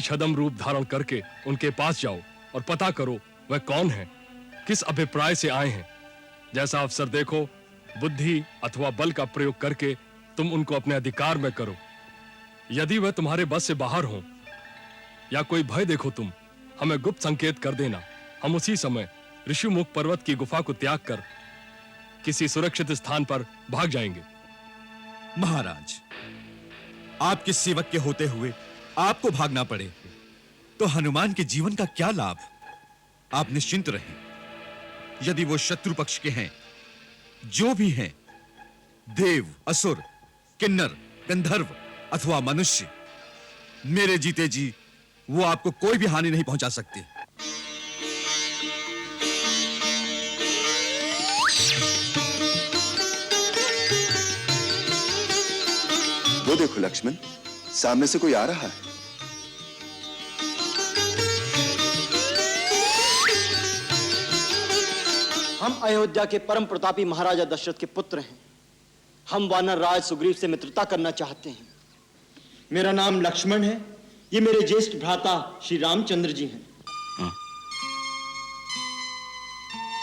छद्म रूप धारण करके उनके पास जाओ और पता करो वह कौन है, किस अभिप्राय से आए हैं। जैसा अवसर देखो, बुद्धि अथवा बल का प्रयोग करके तुम उनको अपने अधिकार में करो। यदि वह तुम्हारे बस से बाहर हो या कोई भय देखो तुम, हमें गुप्त संकेत कर देना। हम उसी समय ऋषिमुख पर्वत की गुफा को त्याग कर किसी सुरक्षित स्थान पर भाग जाएंगे। महाराज, आपके सेवक के होते हुए आपको भागना पड़े तो हनुमान के जीवन का क्या लाभ? आप निश्चिंत रहें। यदि वो शत्रु पक्ष के हैं, जो भी हैं, देव, असुर, किन्नर, गंधर्व अथवा मनुष्य, मेरे जीते जी वो आपको कोई भी हानि नहीं पहुंचा सकते। वो देखो लक्ष्मण, सामने से कोई आ रहा है। हम अयोध्या के परम प्रतापी महाराजा दशरथ के पुत्र हैं। हम वानर राज सुग्रीव से मित्रता करना चाहते हैं। मेरा नाम लक्ष्मण है। ये मेरे ज्येष्ठ भ्राता श्री रामचंद्र जी हैं।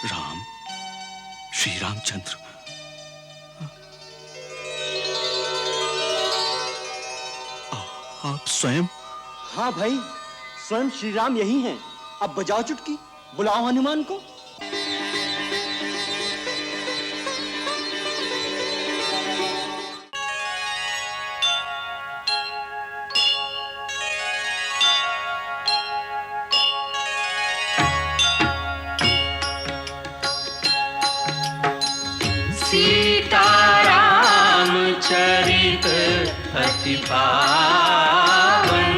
राम, श्री रामचंद्र, आप स्वयं? हाँ भाई, स्वयं श्री राम यही हैं। अब बजाओ चुटकी, बुलाओ हनुमान को। सीताराम चरित अति पावन,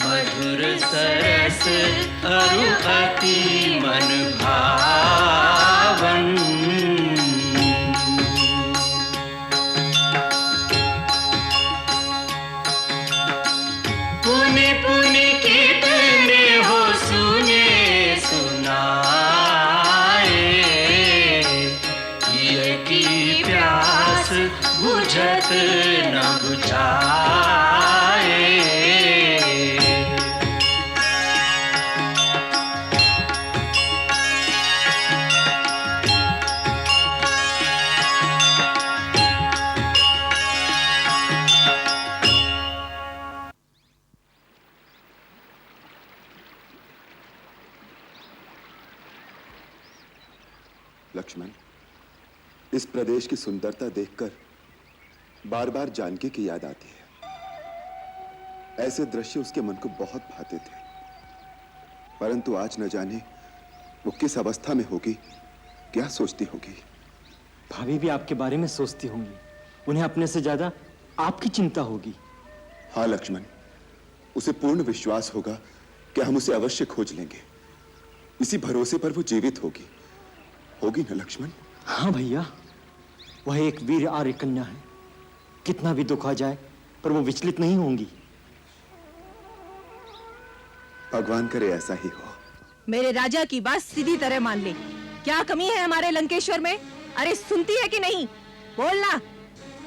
मधुर सरस अरु अति मन भावन। पुनि पुनि कितने हो सुने सुनाए, ये की प्यास बुझत न बुझाए। लक्ष्मण, इस प्रदेश की सुंदरता देखकर बार बार जानकी की याद आती है। ऐसे दृश्य उसके मन को बहुत भाते थे, परंतु आज न जाने वो किस अवस्था में होगी, क्या सोचती होगी। भाभी भी आपके बारे में सोचती होंगी। उन्हें अपने से ज्यादा आपकी चिंता होगी। हाँ लक्ष्मण, उसे पूर्ण विश्वास होगा कि हम उसे अवश्य खोज लेंगे। इसी भरोसे पर वो जीवित होगी। होगी ना लक्ष्मण? हाँ भैया, वह एक वीर आर्य कन्या है। कितना भी दुख आ जाए पर वो विचलित नहीं होंगी। भगवान करे ऐसा ही हो। मेरे राजा की बात सीधी तरह मान ले। क्या कमी है हमारे लंकेश्वर में? अरे सुनती है कि नहीं? बोलना।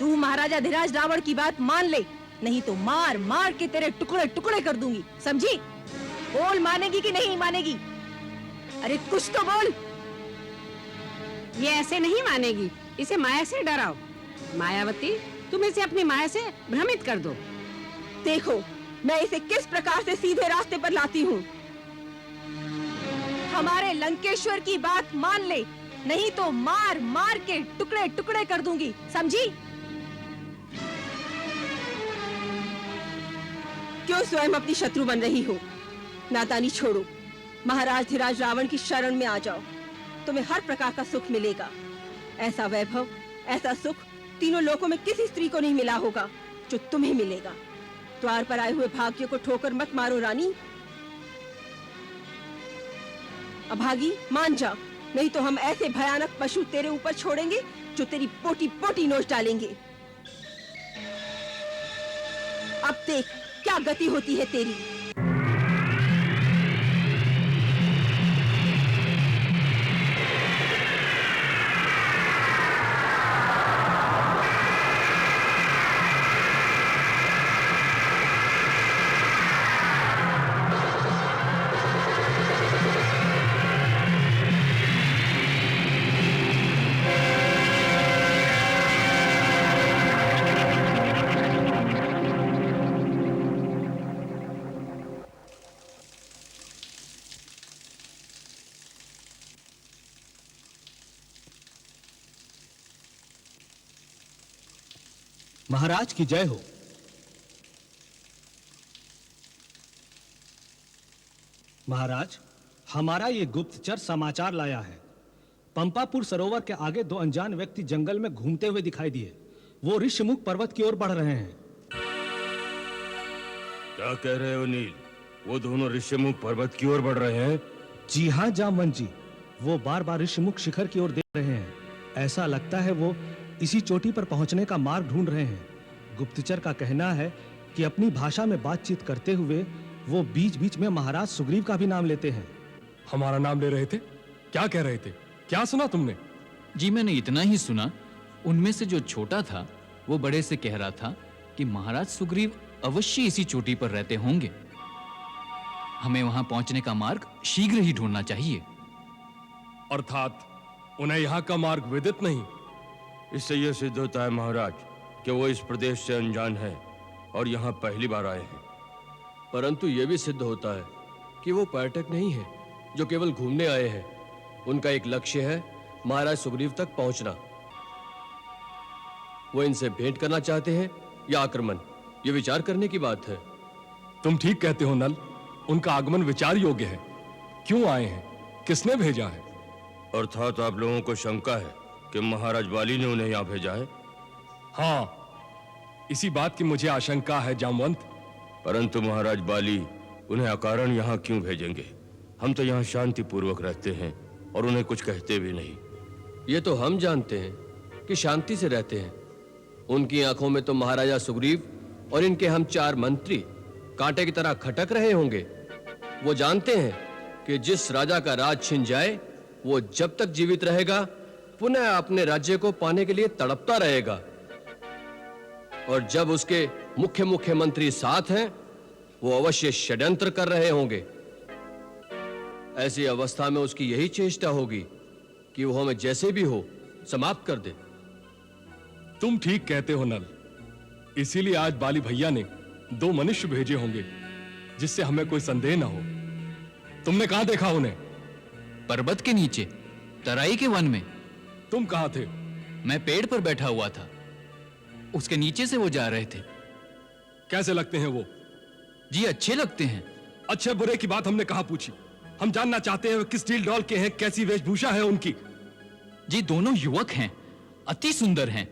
तू महाराजा धीराज रावण की बात मान ले, नहीं तो मार मार के तेरे टुकड़े टुकड़े कर दूंगी, समझी? बोल, मानेगी कि नहीं मानेगी? अरे कुछ तो बोल। ये ऐसे नहीं मानेगी, इसे माया से डराओ। मायावती, तुम इसे अपनी माया से भ्रमित कर दो। देखो मैं इसे किस प्रकार से सीधे रास्ते पर लाती हूँ। हमारे लंकेश्वर की बात मान ले, नहीं तो मार मार के टुकड़े टुकड़े कर दूंगी, समझी? क्यों स्वयं अपनी शत्रु बन रही हो? नादानी छोड़ो, महाराज धीराज रावण की शरण में आ जाओ। तुम्हें हर प्रकार का सुख मिलेगा। ऐसा वैभव, ऐसा सुख तीनों लोकों में किसी स्त्री को नहीं मिला होगा जो तुम्हें मिलेगा। द्वार पर आए हुए भाग्य को ठोकर मत मारो रानी। अभागी, मान जा, नहीं तो हम ऐसे भयानक पशु तेरे ऊपर छोड़ेंगे जो तेरी पोटी पोटी नोच डालेंगे। अब देख क्या गति होती है तेरी। महाराज की जय हो। महाराज, हमारा ये गुप्तचर समाचार लाया है। पंपापुर सरोवर के आगे दो अनजान व्यक्ति जंगल में घूमते हुए दिखाई दिए। वो ऋषिमुख पर्वत की ओर बढ़ रहे हैं। क्या कह रहे हो नील? वो दोनों ऋषिमुख पर्वत की ओर बढ़ रहे हैं? जी हाँ जामवंत जी, वो बार बार ऋषिमुख शिखर की ओर देख रहे हैं। ऐसा लगता है वो इसी चोटी पर पहुंचने का मार्ग ढूंढ रहे हैं। गुप्तचर का कहना है कि अपनी भाषा में बातचीत करते हुए वो बीच बीच में महाराज सुग्रीव का भी नाम लेते हैं। हमारा नाम ले रहे थे? क्या कह रहे थे? क्या सुना तुमने? जी मैंने इतना ही सुना। उनमें से जो छोटा था वो बड़े से कह रहा था कि महाराज सुग्रीव अवश्य इसी चोटी पर रहते होंगे। हमें वहां पहुंचने का मार्ग शीघ्र ही ढूंढना चाहिए। अर्थात उन्हें यहाँ का मार्ग विदित नहीं? इससे यह सिद्ध होता है महाराज कि वो इस प्रदेश से अनजान है और यहाँ पहली बार आए हैं। परंतु यह भी सिद्ध होता है कि वो पर्यटक नहीं है जो केवल घूमने आए हैं। उनका एक लक्ष्य है महाराज सुग्रीव तक पहुंचना। वो इनसे भेंट करना चाहते हैं या आक्रमण, ये विचार करने की बात है। तुम ठीक कहते हो नल, उनका आगमन विचार योग्य है। क्यों आए हैं? किसने भेजा है? अर्थात आप लोगों को शंका है कि महाराज बाली ने उन्हें यहाँ भेजा है? हाँ, इसी बात की मुझे आशंका है जामवंत। परंतु महाराज बाली उन्हें अकारण यहाँ क्यों भेजेंगे? हम तो यहाँ शांति पूर्वक रहते हैं और उन्हें कुछ कहते भी नहीं। ये तो हम जानते हैं कि शांति से रहते हैं। उनकी आंखों में तो महाराजा सुग्रीव और इनके हम 4 मंत्री कांटे की तरह खटक रहे होंगे। वो जानते हैं कि जिस राजा का राज छिन जाए वो जब तक जीवित रहेगा पुनः अपने राज्य को पाने के लिए तड़पता रहेगा, और जब उसके मुख्य मंत्री साथ हैं वो अवश्य षड्यंत्र कर रहे होंगे। ऐसी अवस्था में उसकी यही चेष्टा होगी कि वो हमें जैसे भी हो समाप्त कर दे। तुम ठीक कहते हो नल, इसीलिए आज बाली भैया ने 2 मनुष्य भेजे होंगे जिससे हमें कोई संदेह ना हो। तुमने कहां देखा उन्हें? पर्वत के नीचे, तराई के वन में। तुम कहां थे? मैं पेड़ पर बैठा हुआ था। उसके नीचे से वो जा रहे थे। कैसे लगते हैं वो? जी अच्छे लगते हैं। अच्छे बुरे की बात हमने कहां पूछी? हम जानना चाहते हैं किस डील डॉल के हैं, कैसी वेशभूषा है उनकी। जी दोनों युवक हैं, अति सुंदर हैं।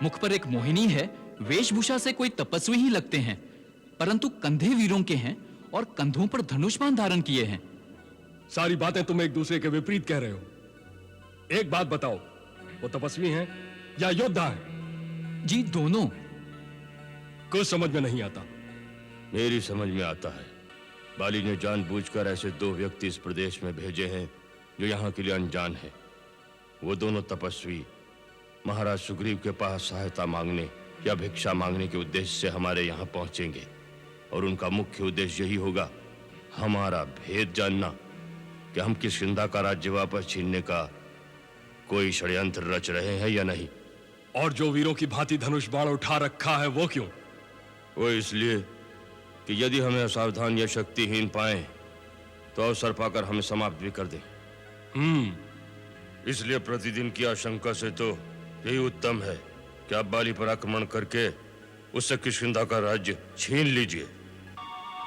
मुख पर एक मोहिनी है, वेशभूषा से कोई तपस्वी ही लगते हैं, परंतु कंधे वीरों के हैं और कंधों पर धनुष्मान धारण किए हैं। सारी बातें तुम एक दूसरे के विपरीत कह रहे हो। एक बात बताओ, वो तपस्वी हैं या योद्धा हैं? जी दोनों। कुछ समझ में नहीं आता। मेरी समझ में आता है। बाली ने जानबूझकर ऐसे 2 व्यक्ति इस प्रदेश में भेजे हैं जो यहाँ के लिए अनजान है। वो दोनों तपस्वी महाराज सुग्रीव के पास सहायता मांगने या भिक्षा मांगने के उद्देश्य से हमारे यहाँ पहुंचेंगे, और उनका मुख्य उद्देश्य यही होगा हमारा भेद जानना कि हम किष्किंधा का राज्य वापस छीनने का कोई षड्यंत्र रच रहे हैं या नहीं। और जो वीरों की भांति धनुष बाण उठा रखा है वो क्यों? वो इसलिए कि यदि हमें असावधान या शक्तिहीन पाएं तो अवसर पाकर हमें समाप्त भी कर दें। इसलिए प्रतिदिन की आशंका से तो यही उत्तम है कि आप बाली पर आक्रमण करके उससे किष्किंधा का राज्य छीन लीजिए।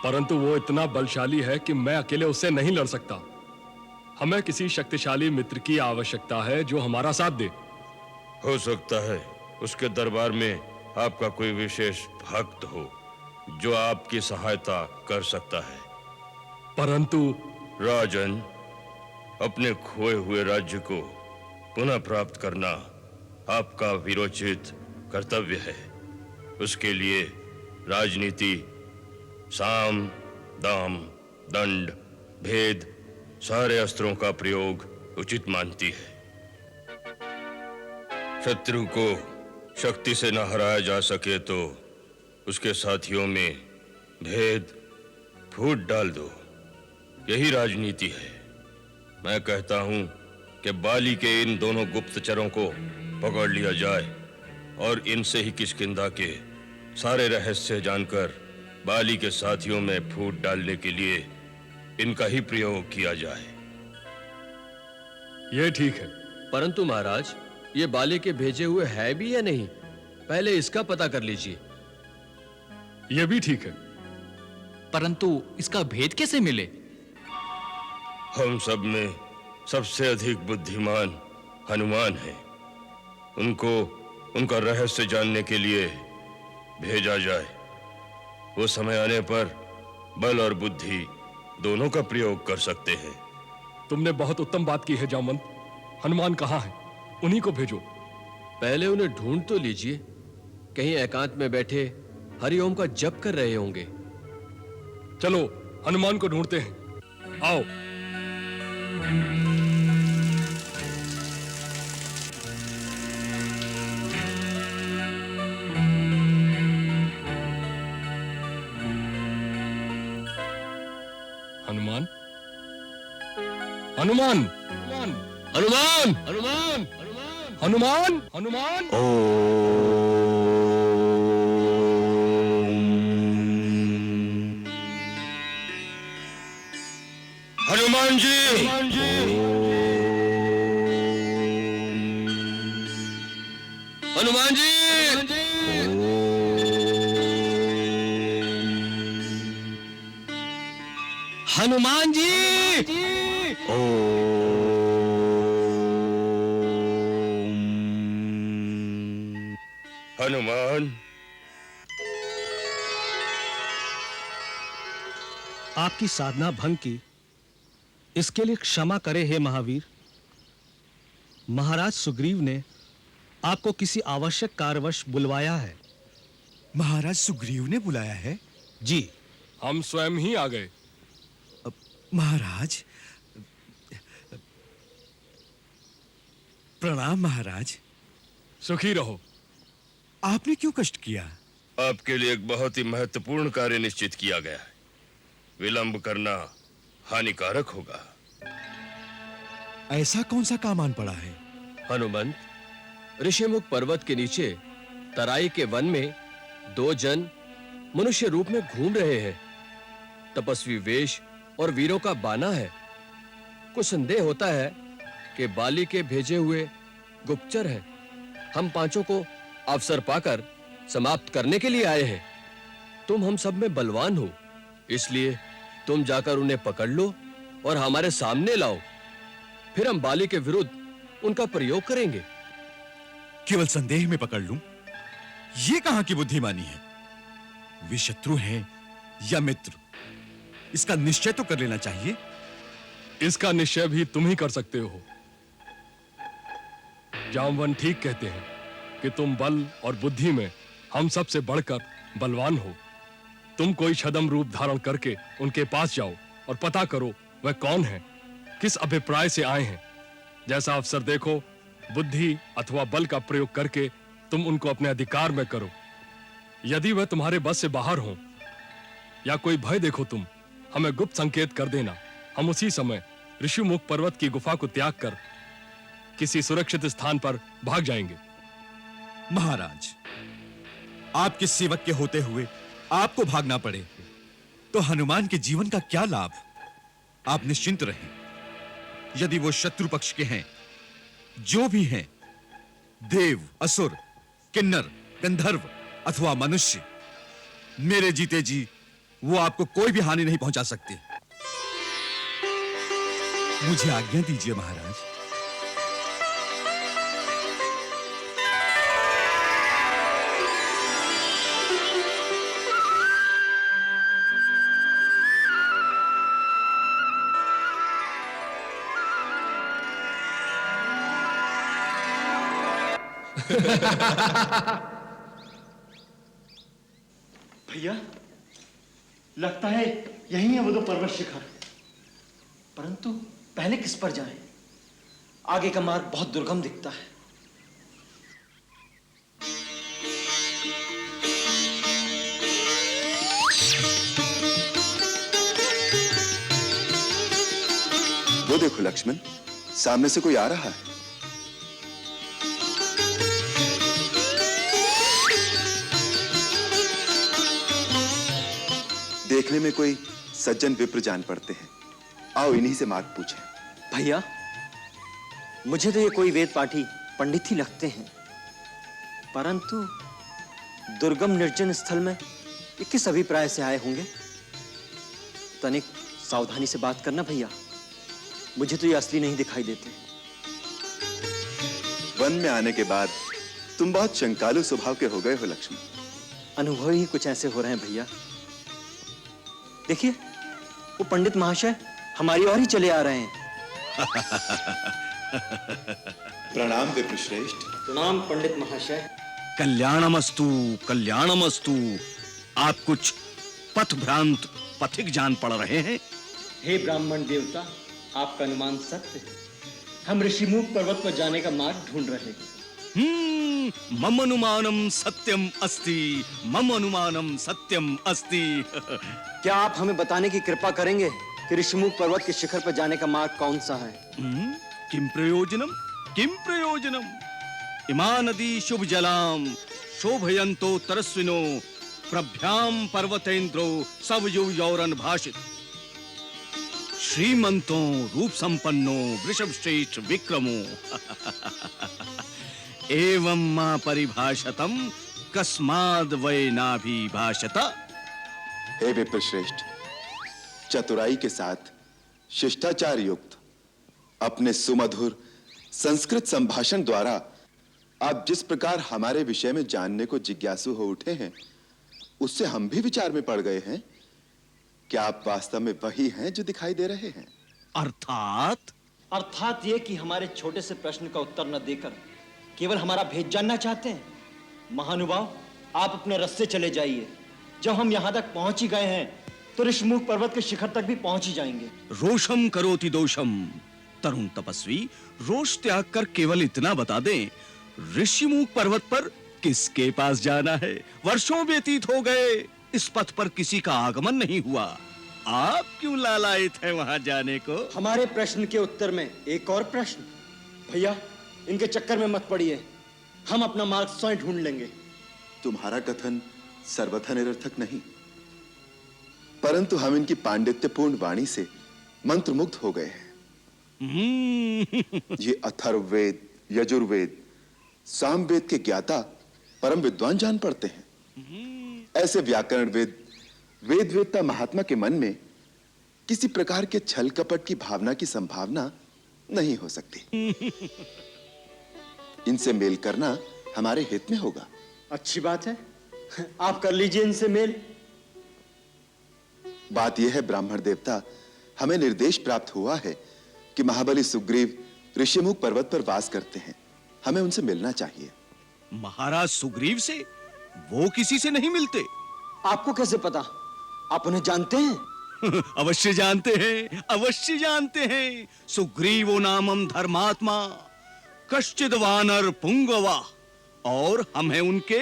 परंतु वो इतना बलशाली है कि मैं अकेले उससे नहीं लड़ सकता। हमें किसी शक्तिशाली मित्र की आवश्यकता है जो हमारा साथ दे। हो सकता है उसके दरबार में आपका कोई विशेष भक्त हो जो आपकी सहायता कर सकता है। परंतु राजन, अपने खोए हुए राज्य को पुनः प्राप्त करना आपका वीरोचित कर्तव्य है। उसके लिए राजनीति, साम, दाम, दंड, भेद, सारे अस्त्रों का प्रयोग उचित मानती है। शत्रु को शक्ति से न हराया जा सके तो उसके साथियों में भेद फूट डाल दो। यही राजनीति है। मैं कहता हूं कि बाली के इन दोनों गुप्तचरों को पकड़ लिया जाए और इनसे ही किष्किंधा के सारे रहस्य जानकर बाली के साथियों में फूट डालने के लिए इनका ही प्रयोग किया जाए। यह ठीक है। परंतु महाराज, ये बाली के भेजे हुए है भी या नहीं? पहले इसका पता कर लीजिए। यह भी ठीक है, परंतु इसका भेद कैसे मिले? हम सब में सबसे अधिक बुद्धिमान हनुमान है। उनको उनका रहस्य जानने के लिए भेजा जाए। वो समय आने पर बल और बुद्धि दोनों का प्रयोग कर सकते हैं। तुमने बहुत उत्तम बात की है जामवंत। हनुमान कहाँ है? उन्हीं को भेजो। पहले उन्हें ढूंढ तो लीजिए, कहीं एकांत में बैठे हरिओम का जप कर रहे होंगे। चलो हनुमान को ढूंढते हैं, आओ। हनुमान, हनुमान, हनुमान, हनुमान, हनुमान, हनुमान, हनुमान। हनुमान जी, हनुमान जी, हनुमान जी, हनुमान जी, हनुमान। आपकी साधना भंग की, इसके लिए क्षमा करे हे महावीर। महाराज सुग्रीव ने आपको किसी आवश्यक कार्यवश बुलवाया है। महाराज सुग्रीव ने बुलाया है? जी, हम स्वयं ही आ गए। महाराज, प्रणाम महाराज। सुखी रहो। आपने क्यों कष्ट किया? आपके लिए एक बहुत ही महत्वपूर्ण कार्य निश्चित किया गया है। विलंब करना हानिकारक होगा। ऐसा कौन सा काम आन पड़ा है? हनुमंत, ऋषिमुख पर्वत के नीचे तराई के वन में दो जन मनुष्य रूप में घूम रहे हैं। तपस्वी वेश और वीरों का बाना है। कुछ संदेह होता है कि बाली के भेजे हुए गुप्तचर हैं। हम पांचों को अवसर पाकर समाप्त करने के लिए आए हैं। तुम हम सब में बलवान हो, इसलिए तुम जाकर उन्हें पकड़ लो और हमारे सामने लाओ। फिर हम बाली के विरुद्ध उनका प्रयोग करेंगे। केवल संदेह में पकड़ लूं? ये कहां की बुद्धिमानी है? वे शत्रु हैं या मित्र, इसका निश्चय तो कर लेना चाहिए। इसका निश्चय भी तुम ही कर सकते हो। जामवंत ठीक कहते हैं कि तुम बल और बुद्धि में हम सब से बढ़कर बलवान हो। तुम कोई छद्म रूप धारण करके उनके पास जाओ और पता करो वह कौन है, किस अभिप्राय से आए हैं। जैसा अवसर देखो, बुद्धि अथवा बल का प्रयोग करके तुम उनको अपने अधिकार में करो। यदि वह तुम्हारे बस से बाहर हो या कोई भय देखो, तुम हमें गुप्त संकेत कर देना। हम उसी समय ऋषिमुख पर्वत की गुफा को त्याग कर किसी सुरक्षित स्थान पर भाग जाएंगे। महाराज, आपके सेवक के होते हुए आपको भागना पड़े तो हनुमान के जीवन का क्या लाभ? आप निश्चिंत रहें। यदि वो शत्रु पक्ष के हैं, जो भी हैं, देव, असुर, किन्नर, गंधर्व अथवा मनुष्य, मेरे जीते जी वो आपको कोई भी हानि नहीं पहुंचा सकते। मुझे आज्ञा दीजिए महाराज। भैया, लगता है यही है वो दो पर्वत शिखर। परंतु पहले किस पर जाएं? आगे का मार्ग बहुत दुर्गम दिखता है। वो देखो लक्ष्मण, सामने से कोई आ रहा है। देखने में कोई सज्जन विप्र जान पड़ते हैं। आओ इन्हीं से मार्ग पूछें। भैया, मुझे तो ये कोई वेद पाठी पंडित ही लगते हैं, परंतु दुर्गम निर्जन स्थल में ये किस अभिप्राय से आए होंगे? तनिक सावधानी से बात करना भैया, मुझे तो ये असली नहीं दिखाई देते। वन में आने के बाद तुम बहुत शंकालु स्वभाव के हो गए हो लक्ष्मण। अनुभव ही कुछ ऐसे हो रहे हैं भैया। देखिए, वो पंडित महाशय हमारी ओर ही चले आ रहे हैं। प्रणाम विप्रश्रेष्ठ। प्रणाम पंडित महाशय। कल्याणमस्तु, कल्याणमस्तु। आप कुछ पथ भ्रांत पथिक जान पड़ रहे हैं। हे ब्राह्मण देवता, आपका अनुमान सत्य है। हम ऋषिमुख पर्वत पर जाने का मार्ग ढूंढ रहे हैं। मम अनुमानम सत्यम अस्ति, मम अनुमानम सत्यम अस्ति। क्या आप हमें बताने की कृपा करेंगे कि ऋषिमुख पर्वत के शिखर पर जाने का मार्ग कौन सा है? किम प्रयोजनम, किम प्रयोजनम? इमा नदी शुभ जलाम शोभयंतो तरस्विनो प्रभ्याम पर्वतेन्द्रो सवयु यौरन भाषित। श्रीमंतों रूप संपन्नो वृषभ श्रेष्ठ विक्रमो एवं मां परिभाषतम कस्माद वै नाभिभाषत। हे विप्रश्रेष्ठ, चतुराई के साथ शिष्टाचार युक्त अपने सुमधुर संस्कृत संभाषण द्वारा आप जिस प्रकार हमारे विषय में जानने को जिज्ञासु हो उठे हैं, उससे हम भी विचार में पड़ गए हैं। क्या आप वास्तव में वही हैं जो दिखाई दे रहे हैं? अर्थात ये कि हमारे छोटे से प्रश्न का उत्तर न देकर केवल हमारा भेद जानना चाहते हैं। महानुभाव, आप अपने रास्ते चले जाइए। जब हम यहाँ तक पहुंच ही गए हैं तो ऋषिमुख पर्वत के शिखर तक भी पहुंच ही जाएंगे। रोषम करोति दोषम। तरुण तपस्वी, रोष त्याग कर केवल इतना बता दें, ऋषिमुख पर्वत पर किसके पास जाना है? वर्षों व्यतीत हो गए, इस पथ पर किसी का आगमन नहीं हुआ। आप क्यों लालायित हैं वहां जाने को? हमारे प्रश्न के उत्तर में एक और प्रश्न। भैया, इनके चक्कर में मत पड़िए, हम अपना मार्ग स्वयं ढूंढ लेंगे। तुम्हारा कथन सर्वथा निरर्थक नहीं, परंतु हम इनकी पांडित्यपूर्ण वाणी से मंत्रमुग्ध हो गए हैं। ये अथर्ववेद, यजुर्वेद, सामवेद के ज्ञाता परम विद्वान जान पड़ते हैं। ऐसे व्याकरण वेद वेदता महात्मा के मन में किसी प्रकार के छल कपट की भावना की संभावना नहीं हो सकती। इनसे मेल करना हमारे हित में होगा। अच्छी बात है, आप कर लीजिए इनसे मेल। बात यह है ब्राह्मण देवता, हमें निर्देश प्राप्त हुआ है कि महाबली सुग्रीव ऋषिमुख पर्वत पर वास करते हैं। हमें उनसे मिलना चाहिए। महाराज सुग्रीव से? वो किसी से नहीं मिलते। आपको कैसे पता? आप उन्हें जानते हैं? अवश्य जानते हैं, अवश्य जानते हैं। सुग्रीवो नामम धर्मात्मा कश्चिद वानर पुंगवा, और हम हैं उनके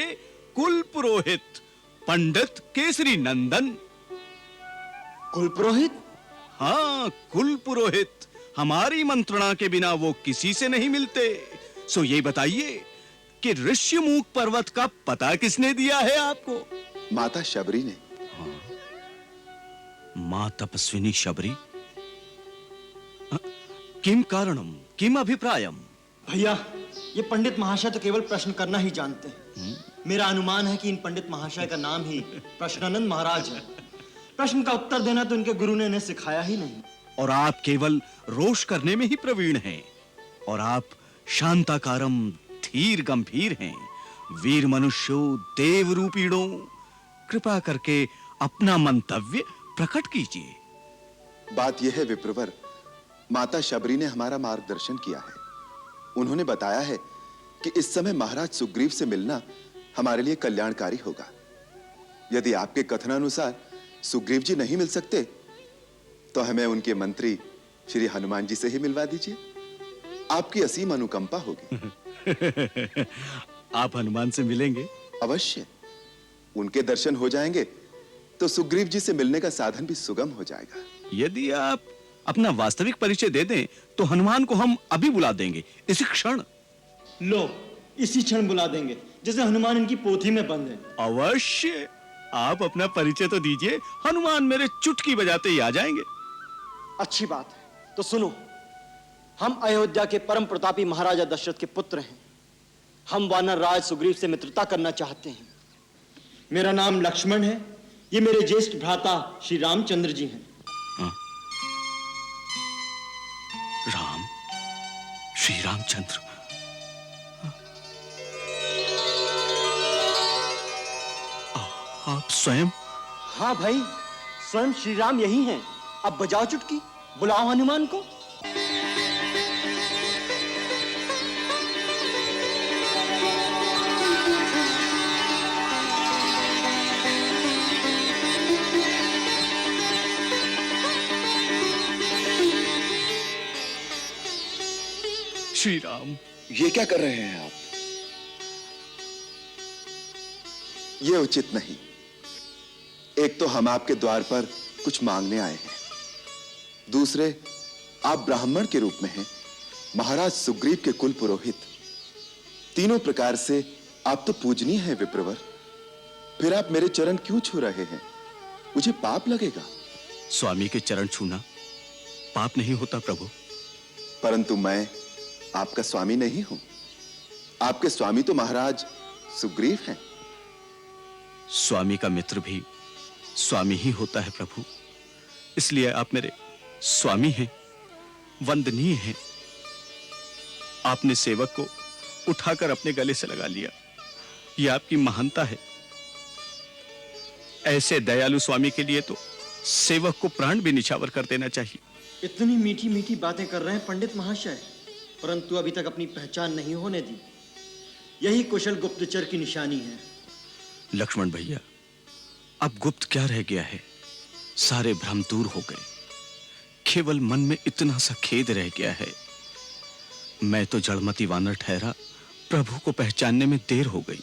कुल पुरोहित पंडित केसरी नंदन। कुल पुरोहित? हाँ, कुल पुरोहित। हमारी मंत्रणा के बिना वो किसी से नहीं मिलते। सो ये बताइए कि ऋषिमुख पर्वत का पता किसने दिया है आपको? माता शबरी ने। मां तपस्विनी शबरी? किम कारणम, किम अभिप्रायम? भैया, ये पंडित महाशय तो केवल प्रश्न करना ही जानते हैं। मेरा अनुमान है कि इन पंडित महाशय का नाम ही प्रश्नानंद महाराज है। प्रश्न का उत्तर देना तो इनके गुरु ने इन्हें सिखाया ही नहीं। और आप केवल रोष करने में ही प्रवीण हैं। और आप शांताकारम धीर गंभीर हैं। वीर मनुष्यो देव रूपीणो, कृपा करके अपना मंतव्य प्रकट कीजिए। बात यह है विप्रवर, माता शबरी ने हमारा मार्गदर्शन किया है। उन्होंने बताया है कि इस समय महाराज सुग्रीव से मिलना हमारे लिए कल्याणकारी होगा। यदि आपके कथनानुसार सुग्रीव जी नहीं मिल सकते तो हमें उनके मंत्री श्री हनुमान जी से ही मिलवा दीजिए। आपकी असीम अनुकंपा होगी। आप हनुमान से मिलेंगे? अवश्य। उनके दर्शन हो जाएंगे तो सुग्रीव जी से मिलने का साधन भी सुगम हो जाएगा। यदि आप अपना वास्तविक परिचय दे दें तो हनुमान को हम अभी बुला देंगे, इसी क्षण। लो, इसी क्षण बुला देंगे, जैसे हनुमान इनकी पोथी में बंद है। अवश्य। आप अपना परिचय तो दीजिए, हनुमान मेरे चुटकी बजाते ही आ जाएंगे। अच्छी बात है, तो सुनो। हम अयोध्या के परम प्रतापी महाराजा दशरथ के पुत्र हैं। हम वानर राज सुग्रीव से मित्रता करना चाहते हैं। मेरा नाम लक्ष्मण है, ये मेरे ज्येष्ठ भ्राता श्री रामचंद्र जी हैं। राम, श्री रामचंद्र। आप स्वयं? हाँ भाई, स्वयं श्री राम यही हैं। अब बजाओ चुटकी, बुलाओ हनुमान को। श्री राम, ये क्या कर रहे हैं आप? ये उचित नहीं। एक तो हम आपके द्वार पर कुछ मांगने आए हैं, दूसरे आप ब्राह्मण के रूप में हैं, महाराज सुग्रीव के कुल पुरोहित। तीनों प्रकार से आप तो पूजनीय हैं विप्रवर। फिर आप मेरे चरण क्यों छू रहे हैं? मुझे पाप लगेगा। स्वामी के चरण छूना पाप नहीं होता प्रभु। परंतु मैं आपका स्वामी नहीं हूं। आपके स्वामी तो महाराज सुग्रीव हैं। स्वामी का मित्र भी स्वामी ही होता है प्रभु, इसलिए आप मेरे स्वामी हैं, वंदनीय हैं। आपने सेवक को उठाकर अपने गले से लगा लिया, यह आपकी महानता है। ऐसे दयालु स्वामी के लिए तो सेवक को प्राण भी निछावर कर देना चाहिए। इतनी मीठी मीठी बातें कर रहे हैं पंडित महाशय, परंतु अभी तक अपनी पहचान नहीं होने दी। यही कुशल गुप्तचर की निशानी है। लक्ष्मण भैया, अब गुप्त क्या रह गया है? सारे भ्रम दूर हो गए। केवल मन में इतना सा खेद रह गया है। मैं तो जड़मती वानर ठहरा, प्रभु को पहचानने में देर हो गई,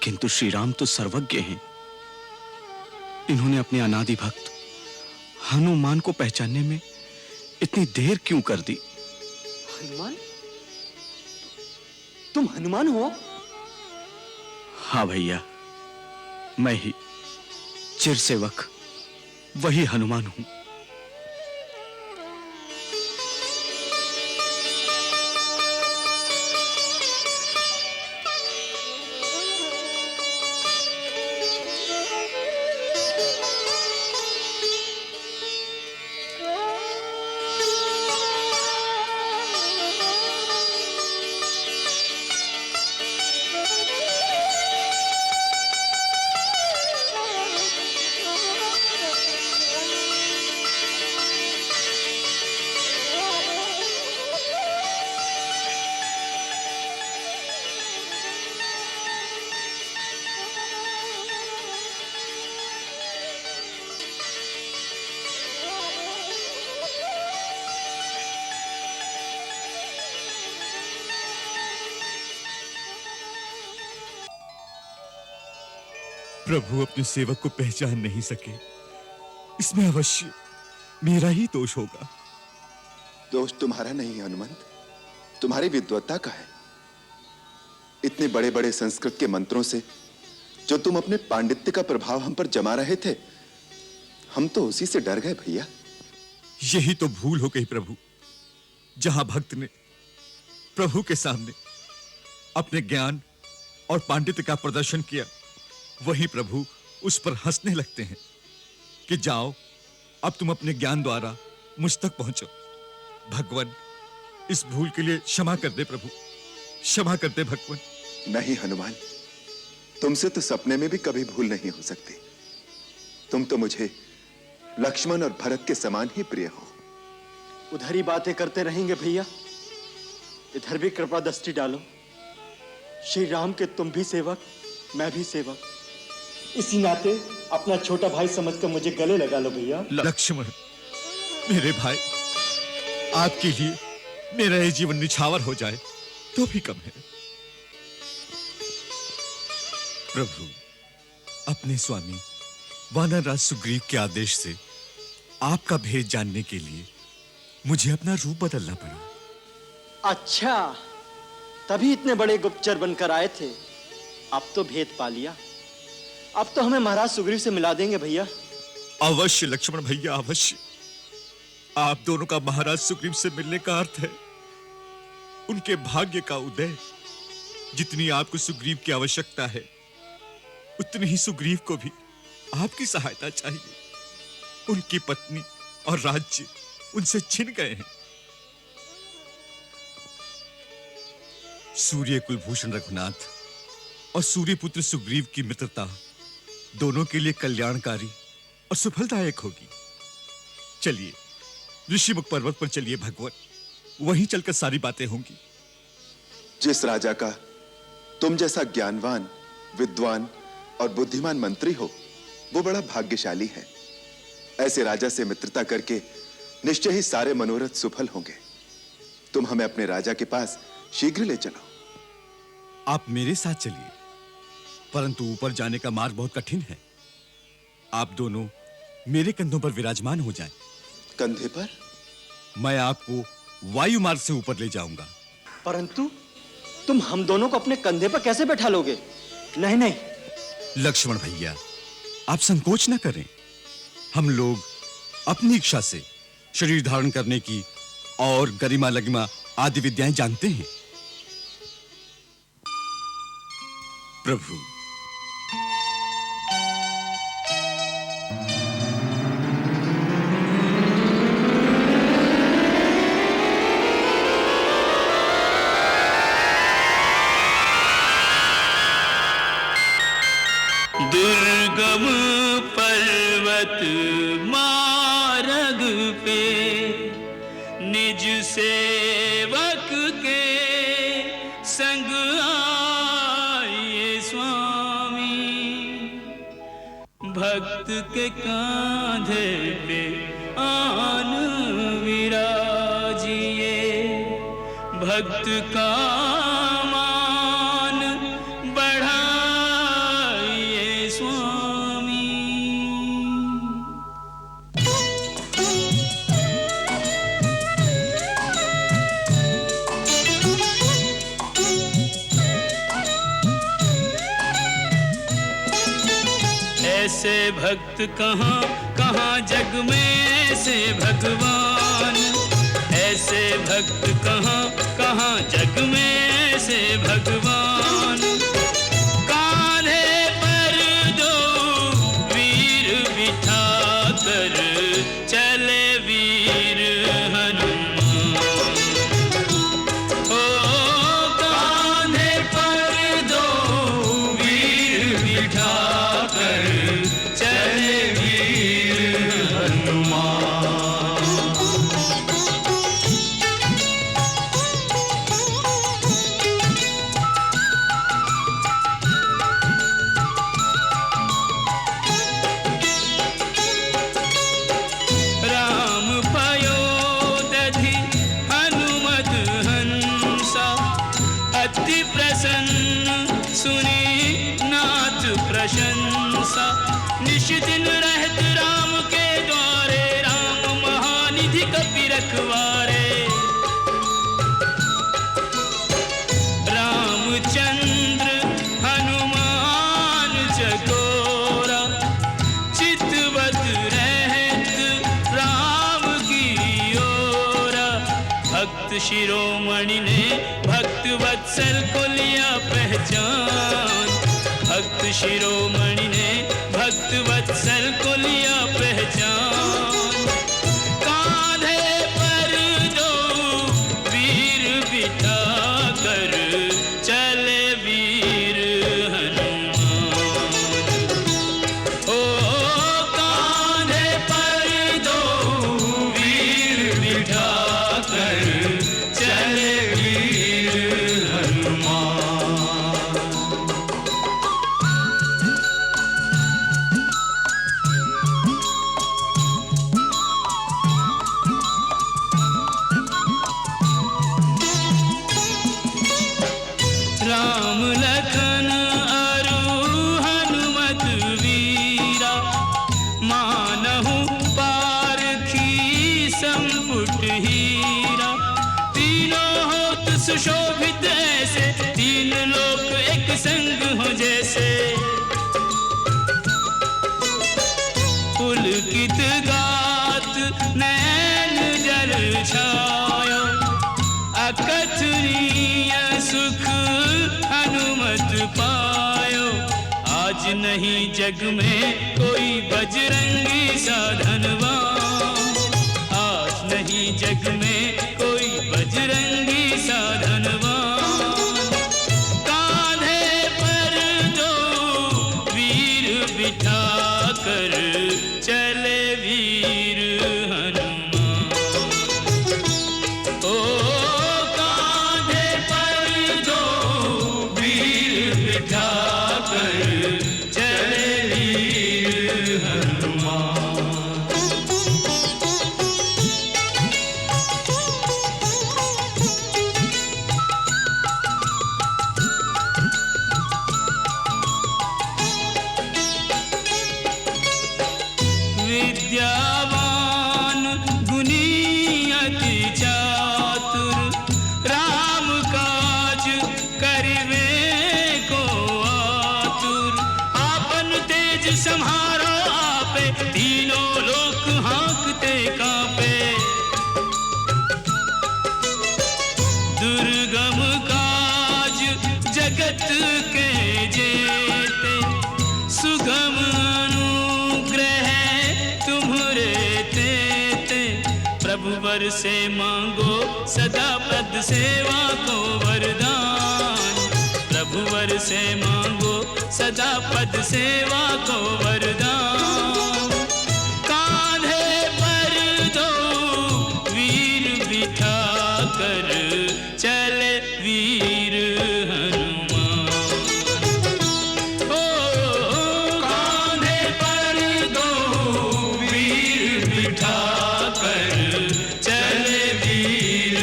किंतु श्री राम तो सर्वज्ञ हैं। इन्होंने अपने अनादि भक्त हनुमान को पहचानने में इतनी देर क्यों कर दी? हनुमान? तुम हनुमान हो? हाँ भैया, मैं ही चिरसेवक वही हनुमान हूं। प्रभु अपने सेवक को पहचान नहीं सके, इसमें अवश्य मेरा ही दोष होगा। दोष तुम्हारा नहीं हनुमंत, तुम्हारी विद्वत्ता का है। इतने बड़े बड़े संस्कृत के मंत्रों से जो तुम अपने पांडित्य का प्रभाव हम पर जमा रहे थे, हम तो उसी से डर गए भैया। यही तो भूल हो गई प्रभु। जहां भक्त ने प्रभु के सामने अपने ज्ञान और पांडित्य का प्रदर्शन किया, वहीं प्रभु उस पर हंसने लगते हैं कि जाओ, अब तुम अपने ज्ञान द्वारा मुझ तक पहुंचो। भगवान, इस भूल के लिए क्षमा कर दे प्रभु, क्षमा कर दे भगवान। नहीं हनुमान, तुमसे तो सपने में भी कभी भूल नहीं हो सकती। तुम तो मुझे लक्ष्मण और भरत के समान ही प्रिय हो। उधर ही बातें करते रहेंगे भैया, इधर भी कृपा दृष्टि डालो। श्री राम के तुम भी सेवक, मैं भी सेवक। इसी नाते अपना छोटा भाई समझकर मुझे गले लगा लो भैया। लक्ष्मण, मेरे भाई, आपके लिए मेरा ये जीवन निछावर हो जाए तो भी कम है। प्रभु, अपने स्वामी वानरराज सुग्रीव के आदेश से आपका भेद जानने के लिए मुझे अपना रूप बदलना पड़ा। अच्छा, तभी इतने बड़े गुप्तचर बनकर आए थे। अब तो भेद पा लिया। अब तो हमें महाराज सुग्रीव से मिला देंगे भैया। अवश्य लक्ष्मण भैया, अवश्य। आप दोनों का महाराज सुग्रीव से मिलने का अर्थ है उनके भाग्य का उदय। जितनी आपको सुग्रीव की आवश्यकता है, उतनी ही सुग्रीव को भी आपकी सहायता चाहिए। उनकी पत्नी और राज्य उनसे छिन गए हैं। सूर्य कुलभूषण रघुनाथ और सूर्यपुत्र सुग्रीव की मित्रता दोनों के लिए कल्याणकारी और सफलदायक होगी। चलिए ऋषिमुख पर्वत पर चलिए भगवान, वहीं चलकर सारी बातें होंगी। जिस राजा का तुम जैसा ज्ञानवान, विद्वान और बुद्धिमान मंत्री हो, वो बड़ा भाग्यशाली है। ऐसे राजा से मित्रता करके निश्चय ही सारे मनोरथ सफल होंगे। तुम हमें अपने राजा के पास शीघ्र ले चलो। आप मेरे साथ चलिए, परंतु ऊपर जाने का मार्ग बहुत कठिन है। आप दोनों मेरे कंधों पर विराजमान हो जाएं। कंधे पर? मैं आपको वायु मार्ग से ऊपर ले जाऊंगा। परंतु तुम हम दोनों को अपने कंधे पर कैसे बैठा लोगे? नहीं नहीं लक्ष्मण भैया, आप संकोच न करें। हम लोग अपनी इच्छा से शरीर धारण करने की और गरिमा लगिमा आदि विद्याएं जानते हैं। प्रभु, दुर्गम पर्वत मार्ग पे निज सेवक के संग आए स्वामी, भक्त के कांधे पे आन विराजिए, भक्त का ऐसे भक्त कहाँ कहाँ जग में से भगवान, ऐसे भक्त कहाँ कहाँ जग में से भगवान। कांधे पर दो वीर बिठा कर चले वीर हनुमान। ओ कांधे पर दो वीर बिठा कर चले वीर हनुमान। राम पयोदधि हनुमत हंसा, अति प्रसन्न सुनी नाथ प्रशंसा। निश दिन रहत राम के द्वारे, राम महानिधि कपि रखवारे। रामचंद्र हनुमान चकोरा, चितवत रहत राम की ओरा। भक्त शिरोमणि ने भक्त वत्सल को लिया पहचान, भक्त शिरोमणि ने भक्त वत्सल को लिया पहचान। कांधे पर दो वीर बिठा कर चले वीर हनुमान। ओ कांधे पर दो वीर बिठा कर चले वीर हनुमान। राम लखन अरु हनुमत वीरा, मानहु पारखी संपुट हीरा। तीनों होत सुशोभित ऐसे, तीन लोक एक संग हो जैसे। पुलकित गात नैन जल छायो, अकथनीय सुख हनुमत पायो। आज नहीं जग में कोई बजरंगी साधनवान, आज नहीं जग में कोई बजरंगी साधनवान। कांधे पर दो वीर बिठा कर चले वीर हनुमान। ओ कांधे पर दो वीर बिठा कर चले वीर हनुमान। विद्यावान गुणी अति चातुर, राम काज करिवे को आतुर। आपन तेज सम्हारो आपे, तीनों लोक हाँकते कांपे। दुर्गम काज जगत के जेते, सुगम अनुग्रह तुम्हरे तेते। प्रभु वर से मांगो सदा पद सेवा को वरदान। प्रभु वर से मांगो सदा पद सेवा को वरदान। कांधे पर दो वीर बिठा कर चले वीर हनुमान। ओ कांधे पर दो वीर बिठा कर चले वीर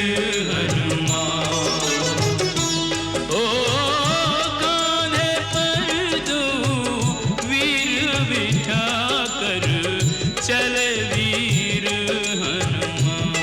हनुमान। ओ कांधे पर दो वीर बिठा कर चले वीर हनुमान।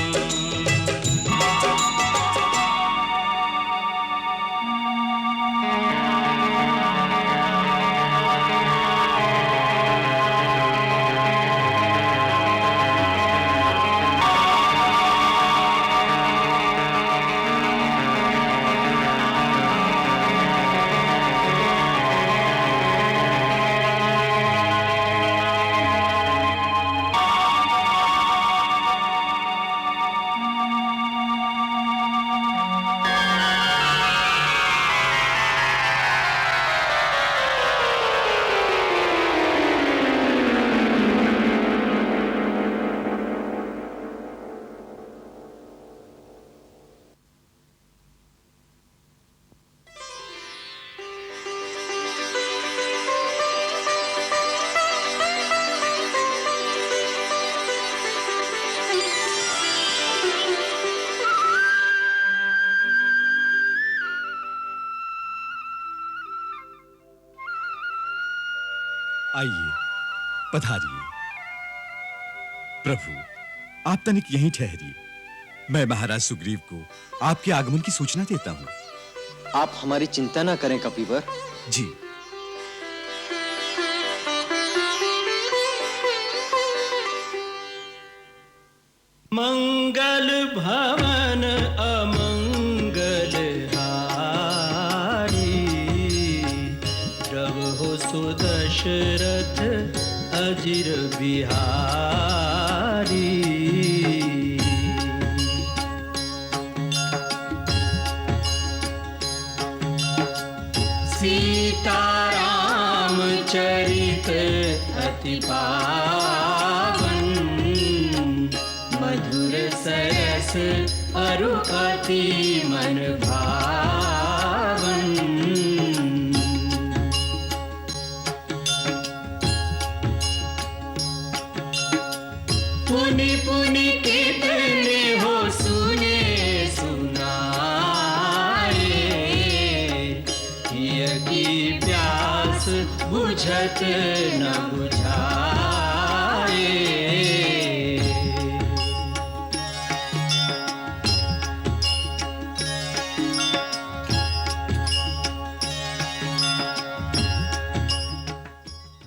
आइए, पधारिए। प्रभु, आप तनिक यहीं ठहरिए। मैं महाराज सुग्रीव को आपके आगमन की सूचना देता हूं। आप हमारी चिंता ना करें कपिवर। जी। मंगल भवन अमंगल हारी, प्रभु सुदशरथ अजिर बिहारी। सीताराम चरित अति पावन, मधुर सरस अरु अति मन भावन। पुनि पुनि कितने हो सुने सुनाए, हिय की प्यास बुझत न बुझाए।